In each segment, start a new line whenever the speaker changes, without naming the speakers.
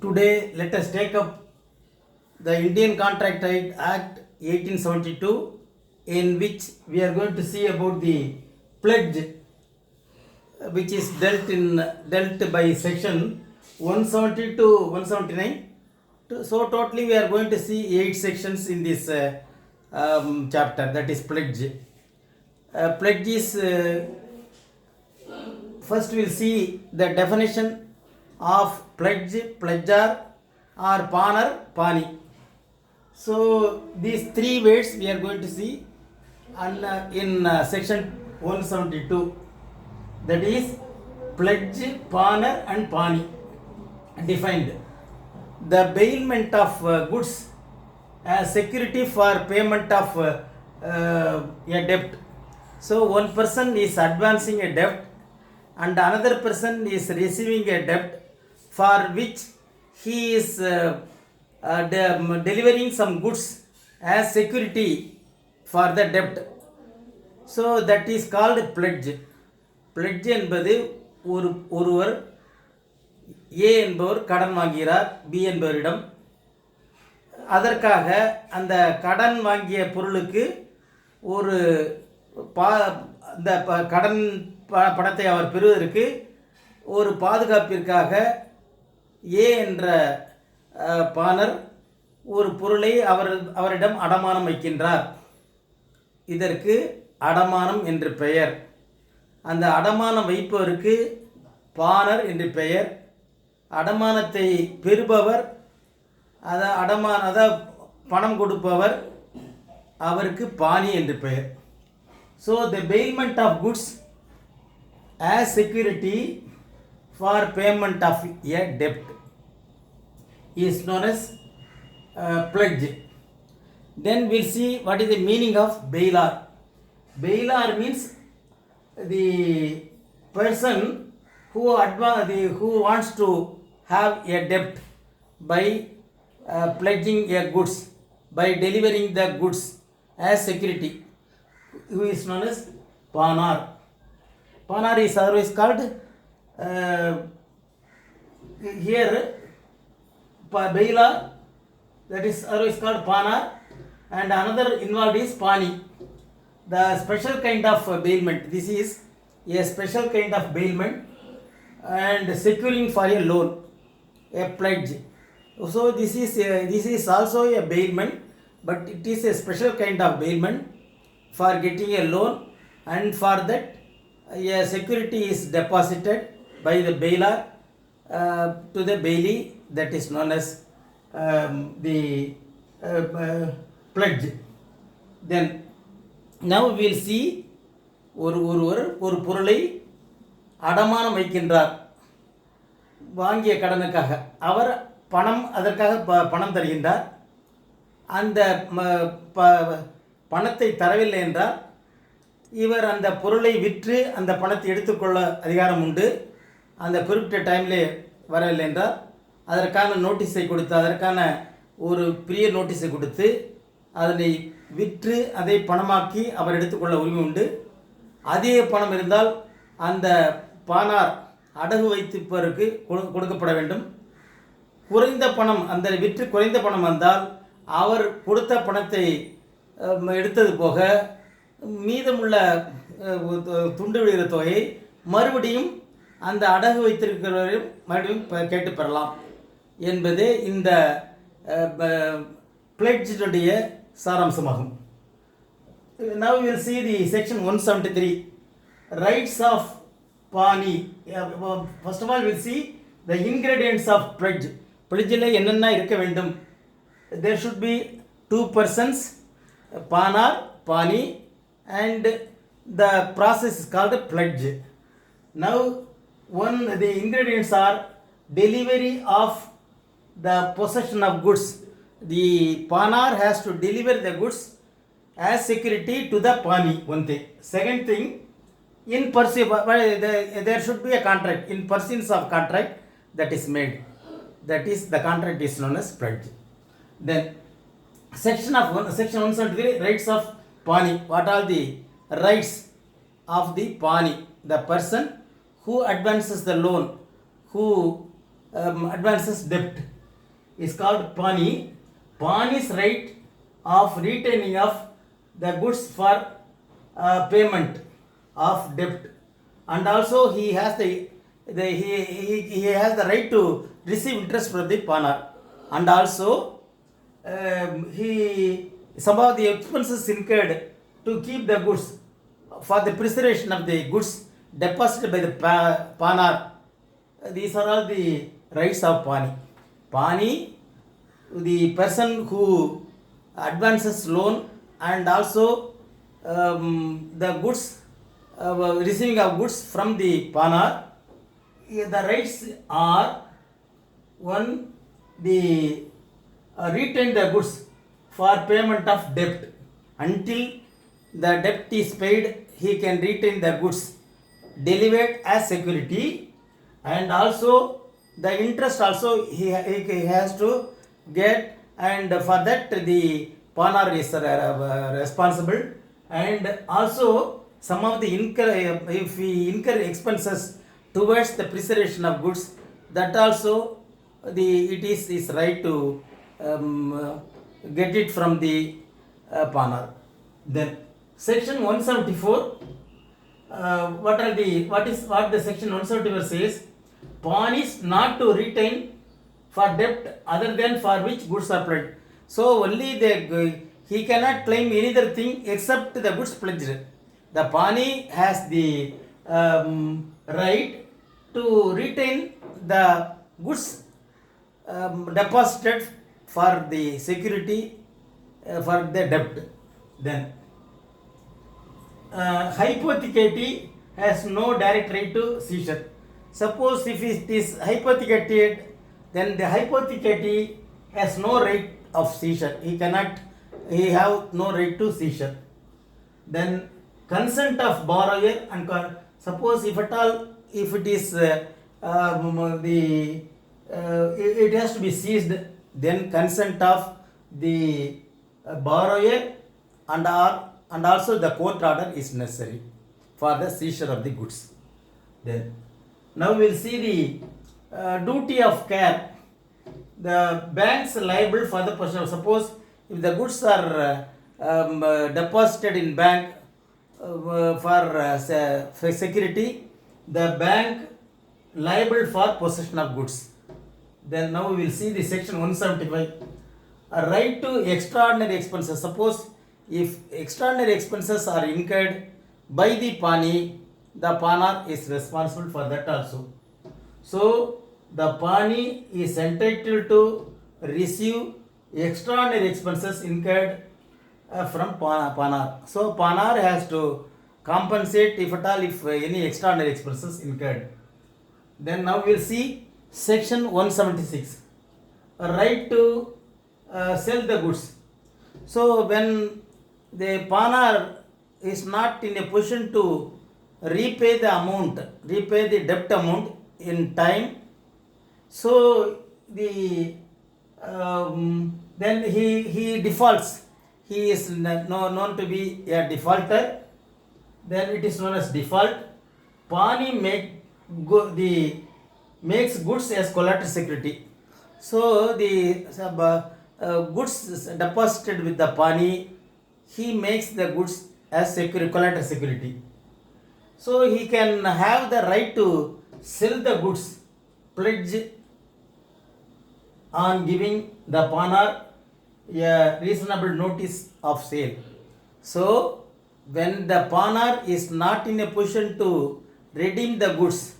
Today, let us take up the Indian Contract Act 1872, in which we are going to see about the pledge, which is dealt by section 170 to 179. So totally we are going to see 8 sections in this chapter, that is pledge. Pledge is first we'll see the definition of pledge, pledger, or pawnor, Pawnee. So these 3 words we are going to see in section 172, that is pledge, pawnor and Pawnee defined. The bailment of goods as security for payment of a debt. So one person is advancing a debt and another person is receiving a debt for which he is delivering some goods as security for the debt. So that is called pledge. Pledge என்பது ஒருவர் ஏ என்பவர் கடன் வாங்குகிறார் B என்பவரிடம். அதற்காக அந்த கடன் வாங்கிய பொருளுக்கு ஒரு அந்த கடன் பணத்தை அவர் பெறுவதற்கு ஒரு பாதுகாப்பிற்காக ஏ என்ற பானர் ஒரு பொருளை அவரிடம் அடமானம் வைக்கின்றார். இதற்கு அடமானம் என்று பெயர். அந்த அடமானம் வைப்பவருக்கு பானர் என்று பெயர். அடமானத்தை பெறுபவர் பணம் கொடுப்பவர் அவருக்கு பாணி என்று பெயர். So the bailment of goods as security for payment of a debt is known as pledge. Then we'll see what is the meaning of bailor. Bailor means the person who wants to have a debt by pledging a goods, by delivering the goods as security, who is known as pawnor. Pawnor is otherwise called here bailor, that is otherwise called pawnor, and another involved is Pawnee. The special kind of bailment, this is a special kind of bailment and securing for a loan, a pledge. So this is also a bailment, but it is a special kind of bailment for getting a loan, and for that a security is deposited by the bailor to the bailee, that is known as the pledge. Then now we will see ஒரு பொருளை அடமானம் வைக்கின்றார் வாங்கிய கடனுக்காக. அவர் அதற்காக பணம் தருகின்றார். அந்த பணத்தை தரவில்லை என்றால் இவர் அந்த பொருளை விற்று அந்த பணத்தை எடுத்துக்கொள்ள அதிகாரம் உண்டு. அந்த குறிப்பிட்ட டைமில் வரவில்லை என்றால் அதற்கான நோட்டீஸை கொடுத்து, அதற்கான ஒரு பிரிய நோட்டீஸை கொடுத்து அதனை விற்று அதை பணமாக்கி அவர் எடுத்துக்கொள்ள உரிமை உண்டு. அதிக பணம் இருந்தால் அந்த பானார் அடகு வைத்திருப்பவருக்கு கொடுக்கப்பட வேண்டும். குறைந்த பணம், அந்த விற்று குறைந்த பணம் வந்தால் அவர் கொடுத்த பணத்தை எடுத்தது போக மீதமுள்ள துண்டு விடுகிற தொகையை மறுபடியும் அந்த அடகு வைத்திருக்கிறவரையும் மறுபடியும் கேட்டு பெறலாம் என்பதே இந்த பிளெட்ஜினுடைய சாராம்சமாகும். Now we will see the section 173, rights of Pawnee. First of all we will see the ingredients of pledge. Pledge-ல என்னென்ன இருக்க வேண்டும்? There should be 2 persons, pawnor, Pawnee, and the process is called pledge. Now the ingredients are delivery of the possession of goods. The pawnor has to deliver the goods as security to the Pawnee, one thing. Second thing, there should be a contract, in pursuance of contract that is made, that is the contract is known as pledge. Then section 173, rights of Pawnee. What are the rights of the Pawnee? The person who advances the loan, who advances debt, is called Pawnee. Pawnee's right of retaining of the goods for payment of debt, and also he has he has the right to receive interest from the Panard, and also he some of the expenses incurred to keep the goods for the preservation of the goods deposited by the Panard. These are all the rights of Pawnee. Pawnee, the person who advances loan, and also the goods, receiving of goods from the Panard. The rights are: one, the retain the goods for payment of debt. Until the debt is paid, he can retain the goods delivered as security, and also the interest also he has to get, and for that the pawnor is responsible, and also some of the if we incur expenses towards the preservation of goods, that also it is his right to get it from the pawnor. Then section 174, what the section 174 says: pawn is not to retain for debt other than for which goods are pledged. So only he cannot claim any other thing except the goods pledged. The pawnee has the right to retain the goods deposited for the security for the debt. Then hypothecatee has no direct right to seizure. Suppose if it is hypothecated, then the hypothecatee has no right of seizure. He have no right to seizure. Then consent of borrower, and suppose if at all, if it is it has to be seized, then consent of the borrower and also the court order is necessary for the seizure of the goods. Then now we will see the duty of care. The bank's liable for the possession. Suppose if the goods are deposited in bank for security, the bank liable for possession of goods. Then now we will see the section 175, a right to extraordinary expenses. Suppose if extraordinary expenses are incurred by the pawnee, the pawnor is responsible for that also. So the pawnee is entitled to receive extraordinary expenses incurred from pawnor. So pawnor has to compensate if at all, if any extraordinary expenses incurred. Then now we will see section 176, a right to sell the goods. So when the pawnor is not in a position to repay the debt amount in time, so then he defaults. He is known to be a defaulter. Then it is known as default. Pawnee makes goods as collateral security. So the goods deposited with the pawnee, he makes the goods as collateral security. So he can have the right to sell the goods pledge on giving the pawnor a reasonable notice of sale. So when the pawnor is not in a position to redeem the goods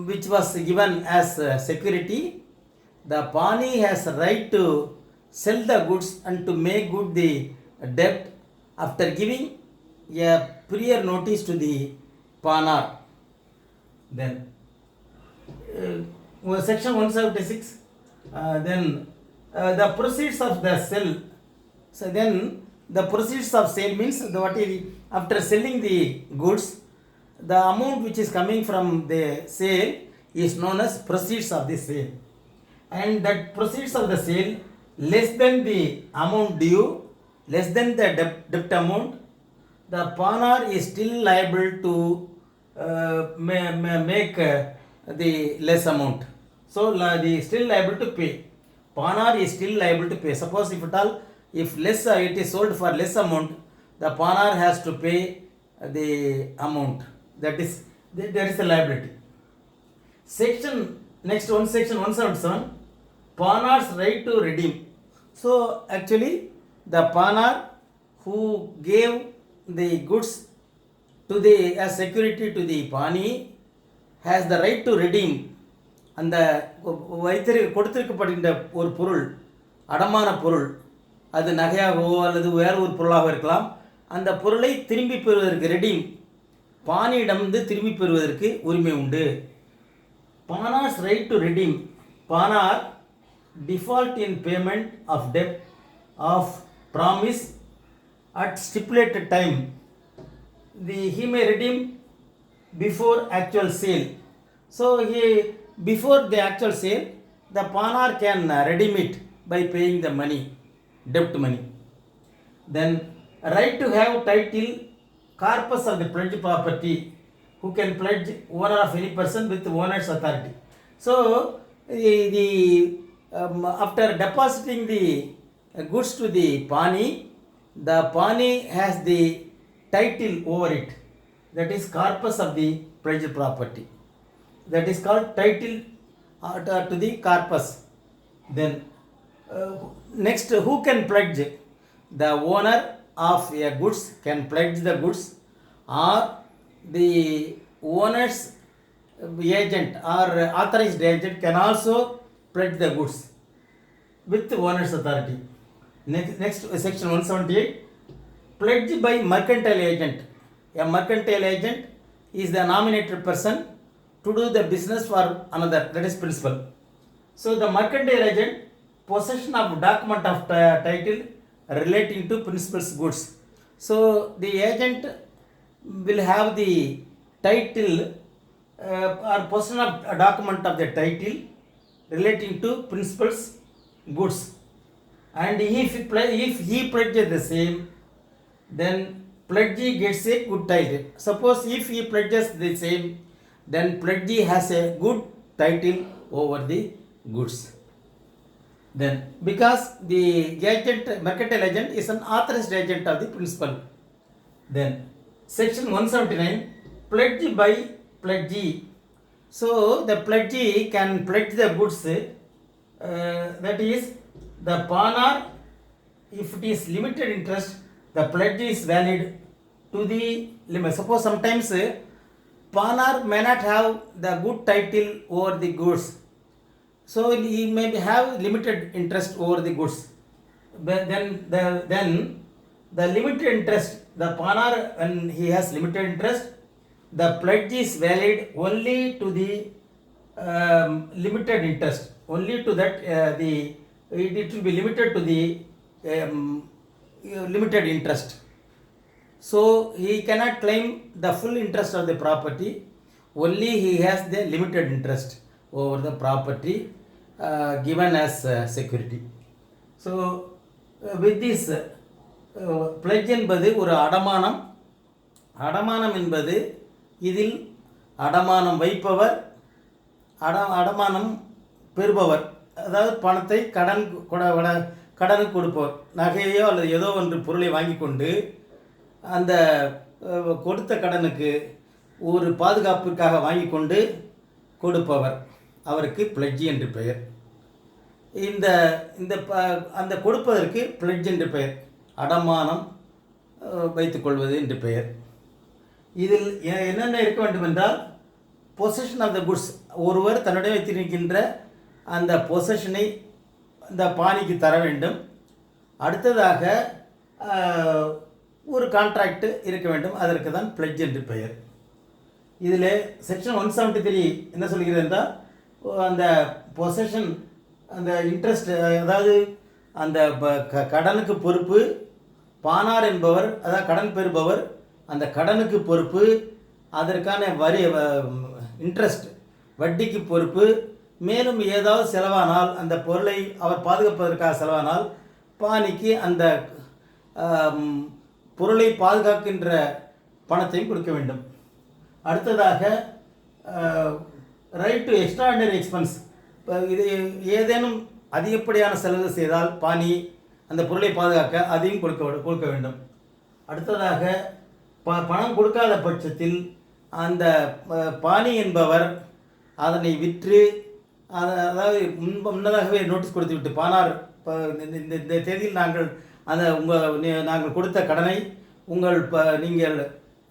which was given as security, the pawnee has a right to sell the goods and to make good the debt after giving a prior notice to the pawnor. Then section 176, then the proceeds of the sale. So then the proceeds of sale means after selling the goods, the amount which is coming from the sale is known as proceeds of the sale, and that proceeds of the sale less than the amount due, less than the debt amount, the pawnor is still liable to make the less amount. So the still liable to pay. Pawnor is still liable to pay. Suppose if less it is sold for less amount, the pawnor has to pay the amount. That is there is a liability. Next one, section 177, pawnor's right to redeem. So actually the pawnor who gave the goods to the as security to the Pawnee has the right to redeem. அந்த கொடுத்திருக்கப்படுகின்ற ஒரு பொருள், அடமான பொருள், அது நகையாகவோ அல்லது வேறு ஒரு பொருளாக இருக்கலாம், அந்த பொருளை திரும்பி பெறுவதற்கு ரெடீம், பாணியிடமிருந்து திரும்பி பெறுவதற்கு உரிமை உண்டு. Pawnors right to redeem. Pawnor default in payment of debt of promise at stipulated time. He may redeem before actual sale. So before the actual sale, the pawnor can redeem it by paying the money, debt money. Then right to have title, corpus of the pledged property, who can pledge owner of any person with owner's authority. So after depositing the goods to the Pawnee, the Pawnee has the title over it. That is corpus of the pledged property. That is called title to the corpus. Then next, who can pledge? The owner of a goods can pledge the goods, or the owner's agent or authorized agent can also pledge the goods with owner's authority. Next section 178, pledge by mercantile agent. A mercantile agent is the nominated person to do the business for another, that is principal. So the mercantile agent possession of document of title relating to principal's goods. So the agent will have the title or possession of a document of the title relating to principal's goods, and if he pledges the same, then pledgee gets a good title. Suppose if he pledges the same, then pledgee has a good title over the goods. Then because the mercantile agent is an authorized agent of the principal. Then section 179, pledge by pledgee. So the pledgee can pledge the goods, that is the pawnor, if it is limited interest, the pledge is valid to the limit. Suppose sometimes pawnor may not have the good title over the goods, so he may have limited interest over the goods. But then the limited interest, the pawnor, when he has limited interest, the pledge is valid only to the limited interest, only to that it will be limited to the limited interest. So he cannot claim the full interest of the property, only he has the limited interest over the property given as security. So with this pledge என்பது ஒரு அடமானம் என்பது இதில் அடமானம் வைப்பவர், அடமானம் பெறுபவர், அதாவது பணத்தை கடனுக்கு கொடுப்பவர், நகையோ அல்லது ஏதோ ஒன்று பொருளை வாங்கி கொண்டு அந்த கொடுத்த கடனுக்கு ஒரு பாதுகாப்பிற்காக வாங்கி கொண்டு கொடுப்பவர், அவருக்கு பிளட்ஜி என்று பெயர். அந்த கொடுப்பதற்கு பிளட்ஜ் என்று பெயர், அடமானம் வைத்துக்கொள்வது என்று பெயர். இதில் என்னென்ன இருக்க வேண்டும் என்றால், பொசஷன் ஆஃப் த குட்ஸ், ஒருவர் தன்னுடைய வைத்திருக்கின்ற அந்த பொசஷனை அந்த பாணிக்கு தர வேண்டும். அடுத்ததாக ஒரு கான்ட்ராக்ட் இருக்க வேண்டும், அதற்கு தான் பிளட்ஜ் என்று பெயர். இதில் செக்ஷன் 173 என்ன சொல்கிறது என்றால், அந்த பொசஷன், அந்த இன்ட்ரெஸ்ட், அதாவது அந்த கடனுக்கு பொறுப்பு பானார் என்பவர், அதாவது கடன் பெறுபவர் அந்த கடனுக்கு பொறுப்பு, அதற்கான வரி இன்ட்ரெஸ்ட் வட்டிக்கு பொறுப்பு. மேலும் ஏதாவது செலவானால், அந்த பொருளை அவர் பாதுகாப்பதற்காக செலவானால் பாணிக்கு அந்த பொருளை பாதுகாக்கின்ற பணத்தையும் கொடுக்க வேண்டும். அடுத்ததாக ரைட் டு எக்ஸ்ட்ராடினரி எக்ஸ்பென்ஸ், இது ஏதேனும் அதிகப்படியான செலவு செய்தால் பாணி அந்த பொருளை பாதுகாக்க அதையும் கொடுக்க வேண்டும். அடுத்ததாக பணம் கொடுக்காத பட்சத்தில் அந்த பாணி என்பவர் அதனை விற்று அதாவது முன்னதாகவே நோட்டீஸ் கொடுத்து விட்டு பானார் இந்த தேதியில் நாங்கள் நாங்கள் கொடுத்த கடனை நீங்கள்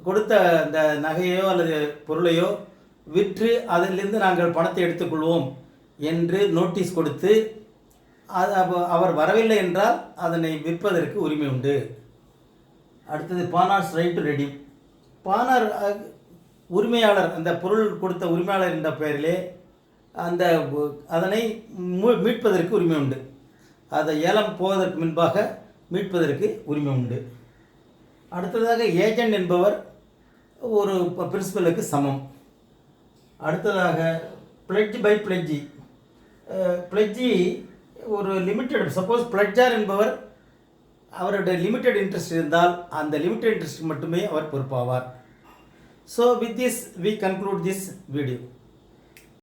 கொடுத்த அந்த நகையோ அல்லது பொருளையோ விற்று அதிலிருந்து நாங்கள் பணத்தை எடுத்துக்கொள்வோம் என்று நோட்டீஸ் கொடுத்து அவர் வரவில்லை என்றால் அதனை விற்பதற்கு உரிமை உண்டு. அடுத்தது பானார்ஸ் ரைட் டு ரெடீம். பானார் உரிமையாளர், அந்த பொருள் கொடுத்த உரிமையாளர் என்ற பெயரிலே அதனை மீட்பதற்கு உரிமை உண்டு. அதை ஏலம் போவதற்கு முன்பாக மீட்பதற்கு உரிமை உண்டு. அடுத்ததாக ஏஜென்ட் என்பவர் ஒரு பிரின்சிபலுக்கு சமம். அடுத்ததாக பிளட்ஜ் பை பிளட்ஜி. பிளட்ஜி ஒரு லிமிட்டெட், சப்போஸ் பிளட்ஜார் என்பவர் அவருடைய லிமிட்டெட் இன்ட்ரெஸ்ட் இருந்தால் அந்த லிமிட்டெட் இன்ட்ரெஸ்ட் மட்டுமே அவர் பொறுப்பாவார். So with this we conclude this video.